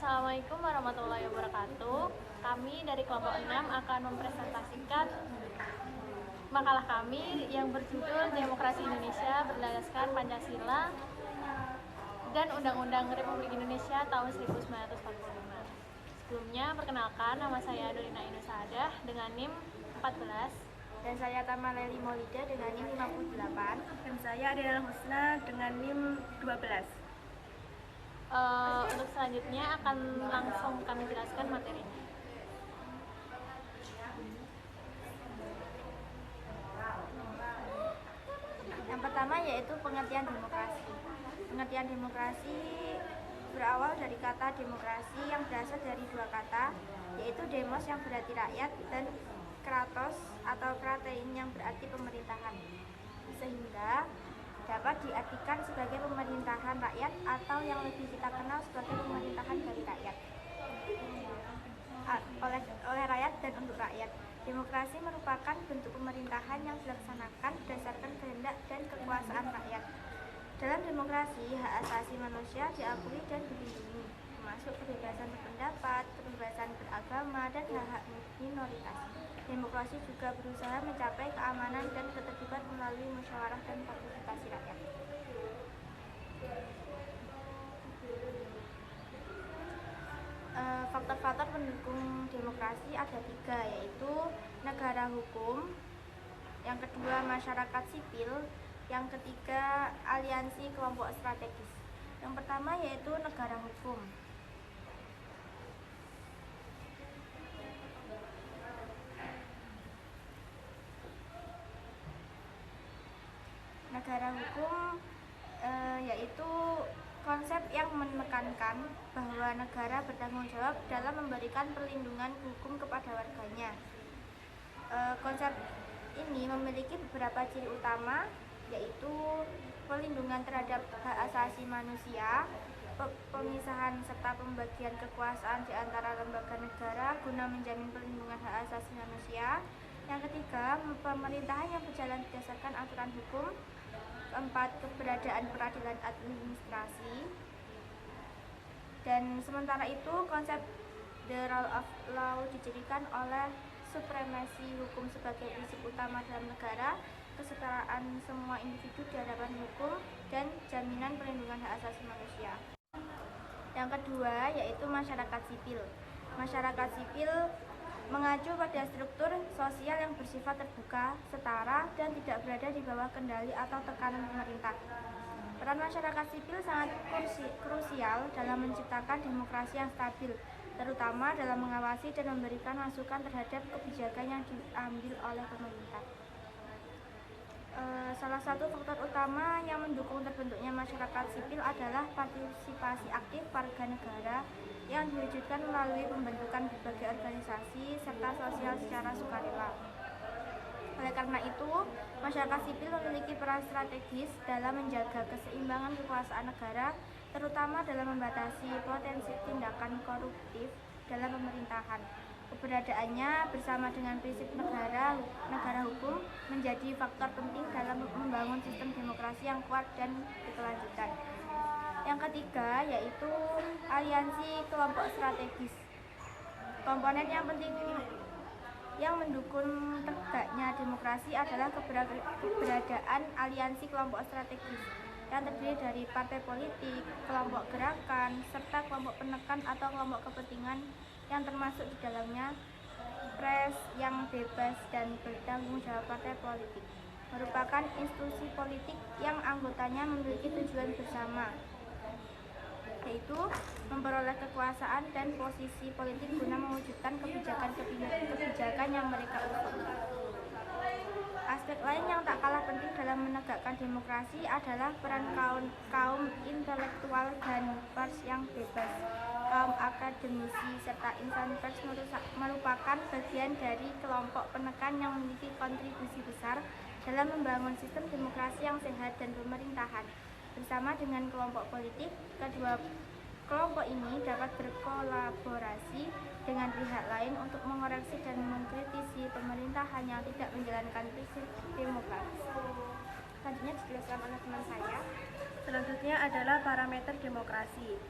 Assalamualaikum warahmatullahi wabarakatuh. Kami dari kelompok 6 akan mempresentasikan makalah kami yang berjudul Demokrasi Indonesia Berlandaskan Pancasila dan Undang-Undang Republik Indonesia tahun 1945. Sebelumnya, perkenalkan, nama saya Dorina Inusadah dengan NIM 14. Dan saya Tamaleli Maulida dengan NIM 58. Dan saya Adela Husna dengan NIM 12. Untuk selanjutnya akan langsung kami jelaskan materinya. Yang pertama yaitu pengertian demokrasi. Pengertian demokrasi berawal dari kata demokrasi yang berasal dari dua kata, yaitu demos yang berarti rakyat dan kratos atau kratein yang berarti pemerintahan, sehingga dapat diartikan sebagai pemerintahan rakyat atau yang lebih kita kenal sebagai pemerintahan dari rakyat, oleh rakyat dan untuk rakyat. Demokrasi merupakan bentuk pemerintahan yang dilaksanakan berdasarkan kehendak dan kekuasaan rakyat. Dalam demokrasi, hak asasi manusia diakui dan dilindungi, termasuk kebebasan berpendapat, kebebasan beragama, dan hak-hak minoritas. Demokrasi juga berusaha mencapai keamanan dan ketertiban melalui musyawarah dan partisipasi rakyat. Faktor-faktor pendukung demokrasi ada 3, yaitu negara hukum, yang kedua masyarakat sipil, yang ketiga aliansi kelompok strategis. Yang pertama yaitu negara hukum. Negara hukum yaitu konsep yang menekankan bahwa negara bertanggung jawab dalam memberikan perlindungan hukum kepada warganya. Konsep ini memiliki beberapa ciri utama, yaitu perlindungan terhadap hak asasi manusia, pemisahan serta pembagian kekuasaan di antara lembaga negara guna menjamin perlindungan hak asasi manusia. Yang ketiga, pemerintahan yang berjalan berdasarkan aturan hukum. Keempat, keberadaan peradilan administrasi. Dan sementara itu, konsep the rule of law dicirikan oleh supremasi hukum sebagai prinsip utama dalam negara, kesetaraan semua individu di hadapan hukum, dan jaminan perlindungan hak asasi manusia. Yang kedua yaitu masyarakat sipil. Masyarakat sipil mengacu pada struktur sosial yang bersifat terbuka, setara, dan tidak berada di bawah kendali atau tekanan pemerintah. Peran masyarakat sipil sangat krusial dalam menciptakan demokrasi yang stabil, terutama dalam mengawasi dan memberikan masukan terhadap kebijakan yang diambil oleh pemerintah. Salah satu faktor utama yang mendukung terbentuknya masyarakat sipil adalah partisipasi aktif warga negara yang diwujudkan melalui pembentukan berbagai organisasi serta sosial secara sukarela. Oleh karena itu, masyarakat sipil memiliki peran strategis dalam menjaga keseimbangan kekuasaan negara, terutama dalam membatasi potensi tindakan koruptif dalam pemerintahan. Keberadaannya bersama dengan prinsip negara hukum menjadi faktor penting dalam membangun sistem demokrasi yang kuat dan berkelanjutan. Yang ketiga yaitu aliansi kelompok strategis. Komponen yang penting yang mendukung tegaknya demokrasi adalah keberadaan aliansi kelompok strategis yang terdiri dari partai politik, kelompok gerakan, serta kelompok penekan atau kelompok kepentingan yang termasuk di dalamnya pres yang bebas dan bertanggung jawab. Partai politik merupakan institusi politik yang anggotanya memiliki tujuan bersama, yaitu memperoleh kekuasaan dan posisi politik guna mewujudkan kebijakan yang mereka usung. Aspek lain yang tak kalah penting dalam menegakkan demokrasi adalah peran kaum intelektual dan pers yang bebas. Kaum akademisi serta insan pers merupakan bagian dari kelompok penekan yang memiliki kontribusi besar dalam membangun sistem demokrasi yang sehat dan pemerintahan. Bersama dengan kelompok politik, kedua kelompok ini dapat berkolaborasi dengan pihak lain untuk mengoreksi dan mengkritisi pemerintahan yang tidak menjalankan prinsip demokratis. Selanjutnya dijelaskan oleh teman saya. Selanjutnya adalah parameter demokrasi.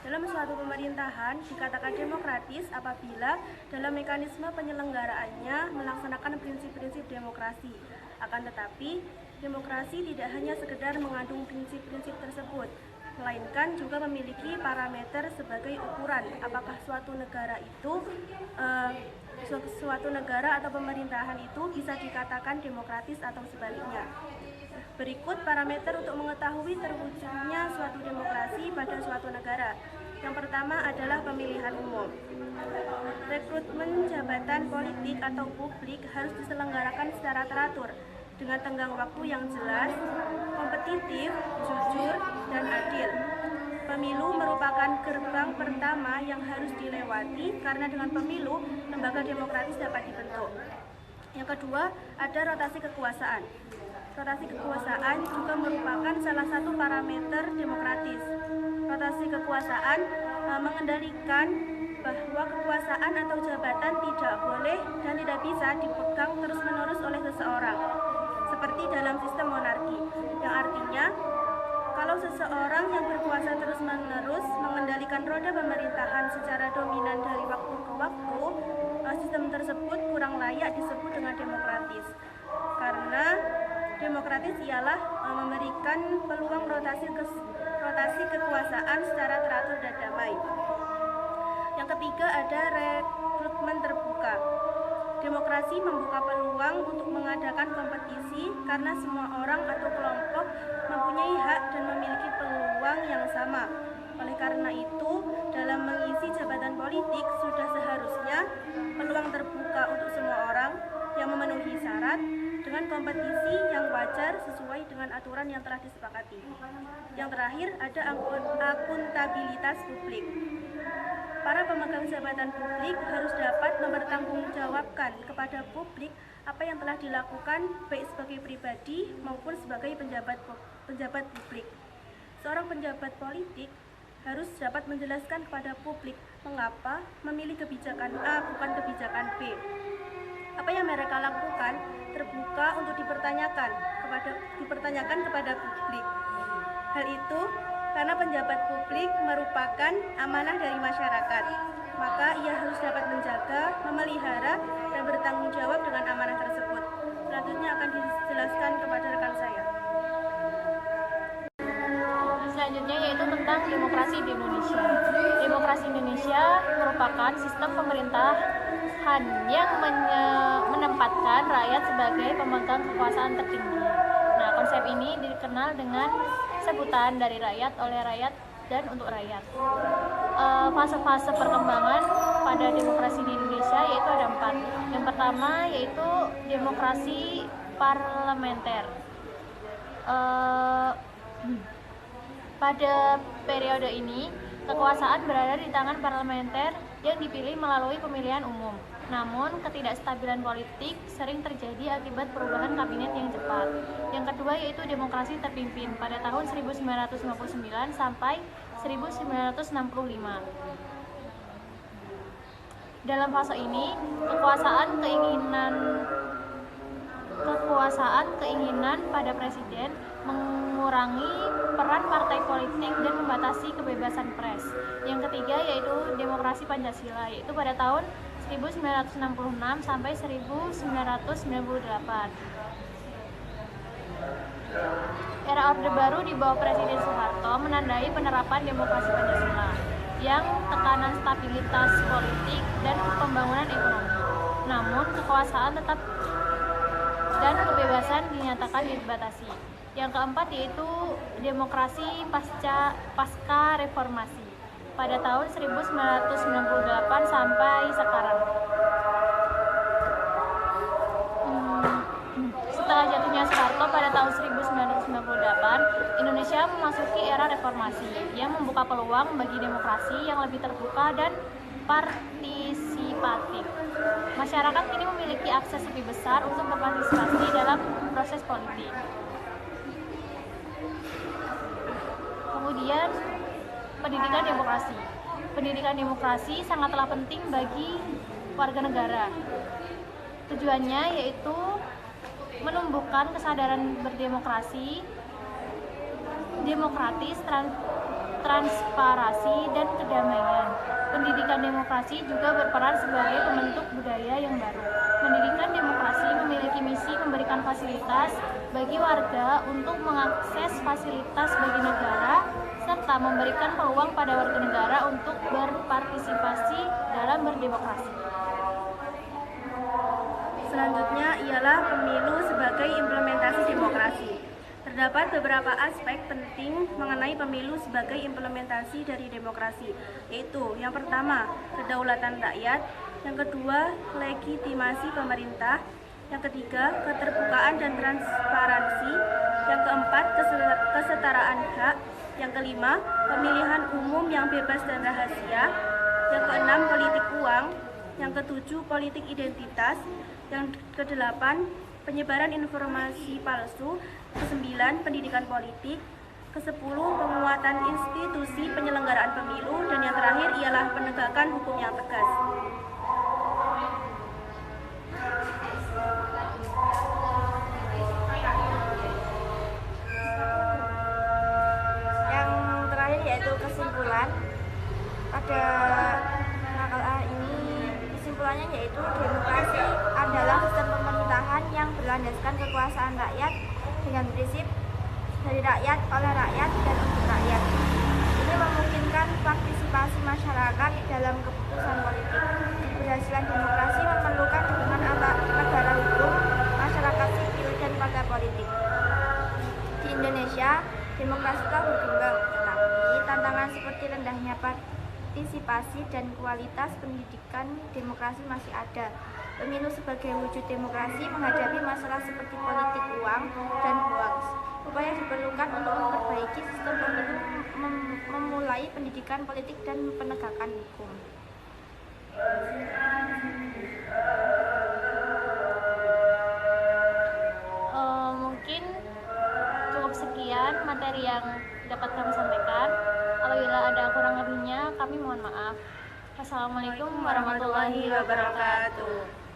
Dalam suatu pemerintahan dikatakan demokratis apabila dalam mekanisme penyelenggaraannya melaksanakan prinsip-prinsip demokrasi. Akan tetapi, demokrasi tidak hanya sekedar mengandung prinsip-prinsip tersebut, melainkan juga memiliki parameter sebagai ukuran apakah suatu negara atau pemerintahan itu bisa dikatakan demokratis atau sebaliknya. Berikut parameter untuk mengetahui terwujudnya suatu demokrasi pada suatu negara. Yang pertama adalah pemilihan umum. Rekrutmen jabatan politik atau publik harus diselenggarakan secara teratur dengan tenggang waktu yang jelas, kompetitif, jujur, dan adil. Pemilu merupakan gerbang pertama yang harus dilewati karena dengan pemilu lembaga demokratis dapat dibentuk. Yang kedua, ada rotasi kekuasaan. Rotasi kekuasaan juga merupakan salah satu parameter demokratis. Rotasi kekuasaan mengendalikan bahwa kekuasaan atau jabatan tidak boleh dan tidak bisa dipegang terus-menerus oleh seseorang, seperti dalam sistem monarki, yang artinya kalau seseorang yang berkuasa terus-menerus mengendalikan roda pemerintahan secara dominan dari waktu ke waktu, sistem tersebut kurang layak disebut dengan demokratis. Karena demokratis ialah memberikan peluang rotasi kekuasaan secara teratur dan damai. Yang ketiga ada rekrutmen terbuka. Demokrasi membuka peluang untuk mengadakan kompetisi karena semua orang atau kelompok mempunyai hak dan memiliki peluang yang sama. Oleh karena itu, dalam mengisi jabatan politik sudah seharusnya peluang terbuka untuk semua orang yang memenuhi syarat dengan kompetisi yang wajar sesuai dengan aturan yang telah disepakati. Yang terakhir ada akuntabilitas publik. Para pemegang jabatan publik harus dapat mempertanggungjawabkan kepada publik apa yang telah dilakukan baik sebagai pribadi maupun sebagai penjabat publik. Seorang penjabat politik harus dapat menjelaskan kepada publik mengapa memilih kebijakan A bukan kebijakan B. Apa yang mereka lakukan terbuka untuk dipertanyakan kepada publik. Hal itu karena penjabat publik merupakan amanah dari masyarakat, maka ia harus dapat menjaga, memelihara, dan bertanggung jawab dengan amanah tersebut. Selanjutnya akan dijelaskan kepada rekan saya. Selanjutnya yaitu tentang demokrasi di Indonesia. Demokrasi Indonesia merupakan sistem pemerintahan yang menempatkan rakyat sebagai pemegang kekuasaan tertinggi. Nah, konsep ini dikenal dengan sebutan dari rakyat, oleh rakyat, dan untuk rakyat. Fase-fase perkembangan pada demokrasi di Indonesia yaitu ada 4. Yang pertama yaitu demokrasi parlementer. Pada periode ini, kekuasaan berada di tangan parlementer yang dipilih melalui pemilihan umum. Namun, ketidakstabilan politik sering terjadi akibat perubahan kabinet yang cepat. Yang kedua yaitu demokrasi terpimpin pada tahun 1959 sampai 1965. Dalam fase ini, kekuasaan keinginan pada presiden mengurangi peran partai politik dan membatasi kebebasan pers. Yang ketiga yaitu demokrasi Pancasila, yaitu pada tahun 1966 sampai 1998. Era Orde Baru di bawah Presiden Soeharto menandai penerapan demokrasi Pancasila yang tekanan stabilitas politik dan pembangunan ekonomi. Namun kekuasaan tetap dan kebebasan dinyatakan dibatasi. Yang keempat yaitu demokrasi pasca reformasi pada tahun 1998 sampai sekarang. Setelah jatuhnya Soeharto pada tahun 1998, Indonesia memasuki era reformasi yang membuka peluang bagi demokrasi yang lebih terbuka dan partisipatif. Masyarakat kini memiliki akses lebih besar untuk berpartisipasi dalam proses politik. Kemudian pendidikan demokrasi. Pendidikan demokrasi sangatlah penting bagi warga negara. Tujuannya yaitu menumbuhkan kesadaran berdemokrasi, demokratis, transparansi, dan kedamaian. Pendidikan demokrasi juga berperan sebagai pembentuk budaya yang baru. Pendidikan demokrasi memiliki misi memberikan fasilitas bagi warga untuk mengakses fasilitas bagi negara, serta memberikan peluang pada warga negara untuk berpartisipasi dalam berdemokrasi. Selanjutnya ialah pemilu sebagai implementasi demokrasi. Terdapat beberapa aspek penting mengenai pemilu sebagai implementasi dari demokrasi, yaitu yang pertama, kedaulatan rakyat, yang kedua, legitimasi pemerintah, yang ketiga, keterbukaan dan transparansi, yang keempat, kesetaraan hak, yang kelima, pemilihan umum yang bebas dan rahasia, yang keenam, politik uang, yang ketujuh, politik identitas, yang kedelapan, penyebaran informasi palsu, kesembilan, pendidikan politik, kesepuluh, penguatan institusi penyelenggaraan pemilu, dan yang terakhir ialah penegakan hukum yang tegas. Yang terakhir yaitu kesimpulan. Pada makalah ini kesimpulannya yaitu demokrasi adalah sistem pemerintahan yang berlandaskan kekuasaan rakyat dengan prinsip dari rakyat, oleh rakyat, dan untuk rakyat. Ini memungkinkan partisipasi masyarakat dalam keputusan politik. Keberhasilan demokrasi memerlukan dukungan negara hukum, masyarakat sipil, dan partai politik. Di Indonesia, demokrasi telah berkembang, tetapi tantangan seperti rendahnya partisipasi dan kualitas pendidikan demokrasi masih ada. Pemilu sebagai wujud demokrasi menghadapi masalah seperti politik uang dan hoaks. Upaya diperlukan untuk memperbaiki sistem pemilu memulai pendidikan politik dan penegakan hukum. Mungkin cukup sekian materi yang dapat kami sampaikan. Apabila ada kurang lebihnya, kami mohon maaf. Wassalamualaikum warahmatullahi wabarakatuh.